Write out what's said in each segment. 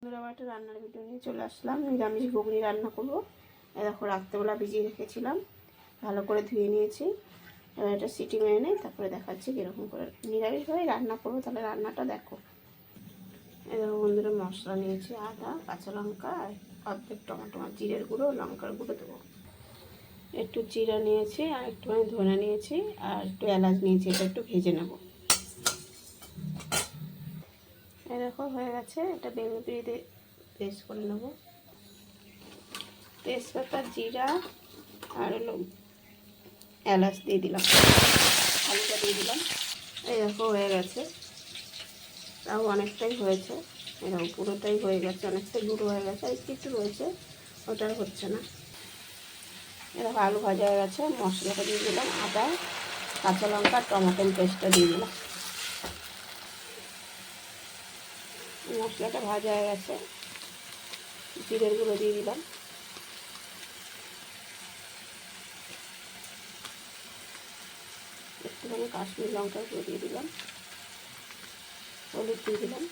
বন্ধুরা, একটা রান্নার ভিডিও নিয়ে চলে আসলাম। নিরামিষ ঘুগনি রান্না করবো। দেখো, রাত্রেবেলা ভিজিয়ে রেখেছিলাম, ভালো করে ধুয়ে নিয়েছি। এবার এটা সিটি মেরে নেই, তারপরে দেখাচ্ছি কীরকম করে নিরামিষভাবে রান্না করবো। তাহলে রান্নাটা দেখো। দেখো বন্ধুরা, মশলা নিয়েছি আদা, কাঁচা লঙ্কা আর অর্ধেক টমেটো, জিরের গুঁড়ো, লঙ্কার গুঁড়ো দেবো। একটু জিরা নিয়েছি আর একটুখানি ধনে নিয়েছি আর একটু এলাচ নিয়েছি। এটা একটু ভেজে নেব। এই দেখো হয়ে গেছে। এটা বেগুন দিয়ে পেস্ট করে নেব। তেজপাতা, জিরা আর হলো এলাচ দিয়ে দিলাম, হালকা দিয়ে দিলাম। এই দেখো হয়ে গেছে। তাও অনেকটাই হয়েছে। এরকম পুরোটাই হয়ে গেছে, অনেকটাই গুঁড়ো হয়ে গেছে। আর একটু রয়েছে, ওটার হচ্ছে না। এরকম আলু ভাজা হয়ে গেছে। মশলাটা দিয়ে দিলাম, আদা, কাঁচা লঙ্কা, টমেটোর পেস্টটা দিয়ে দিলাম। মশলাটা ভাজা হয়ে গেছে। জিরের গুঁড়ো দিয়ে দিলাম, একটুখানি কাশ্মীর লঙ্কার গুঁড়ো দিয়ে দিলাম, হলুদ দিয়ে দিলাম,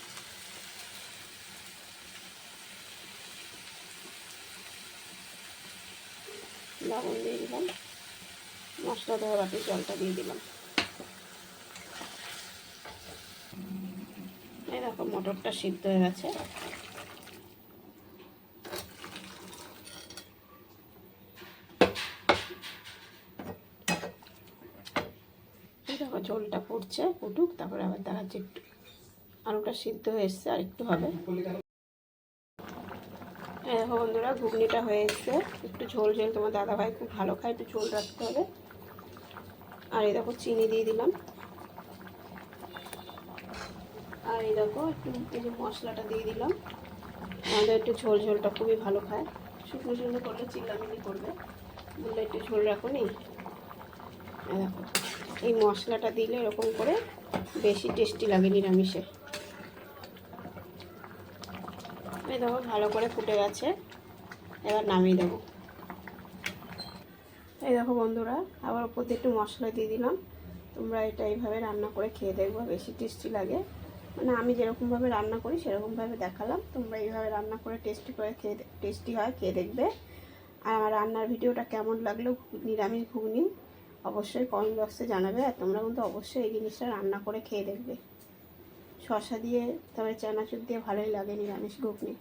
লবণ দিয়ে দিলাম, মশলা দেওয়া বাটির জলটা দিয়ে দিলাম। এই দেখো মটরটা সিদ্ধ হয়ে গেছে। এই দেখো ঝোলটা ফুটছে, ফুটুক, তারপরে আবার দেখাচ্ছি। একটু আলুটা সিদ্ধ হয়ে এসছে, আর একটু হবে। এই দেখো বন্ধুরা, ঘুগনিটা হয়ে এসছে। একটু ঝোল ঝোল, তোমার দাদাভাই খুব ভালো খায়, একটু ঝোল রাখতে হবে। আর এই দেখো চিনি দিয়ে দিলাম। আর এই দেখো একটু এই যে মশলাটা দিয়ে দিলাম। আমাদের একটু ঝোল ঝোলটা খুবই ভালো খায়। শুকনো শুকনো করলে চিল্লামিল্লি করবে, বললে একটু ঝোল রাখো নি। দেখো এই মশলাটা দিলে এরকম করে বেশি টেস্টি লাগে নিরামিষে। এই দেখো ভালো করে ফুটে গেছে, এবার নামিয়ে দেবো। এই দেখো বন্ধুরা, আবার ওপর দিয়ে একটু মশলা দিয়ে দিলাম। তোমরা এটা এইভাবে রান্না করে খেয়ে দেখবো, বেশি টেস্টি লাগে। মানে আমি যেরকমভাবে রান্না করি সেরকমভাবে দেখালাম। তোমরা এইভাবে রান্না করে টেস্টি হয়, খেয়ে দেখবে। আর আমার রান্নার ভিডিওটা কেমন লাগলো, নিরামিষ ঘুগনি, অবশ্যই কমেন্ট বক্সে জানাবে। আর তোমরা কিন্তু অবশ্যই এই জিনিসটা রান্না করে খেয়ে দেখবে। শসা দিয়ে, তবে চানাচুর দিয়ে ভালোই লাগে নিরামিষ ঘুগনি।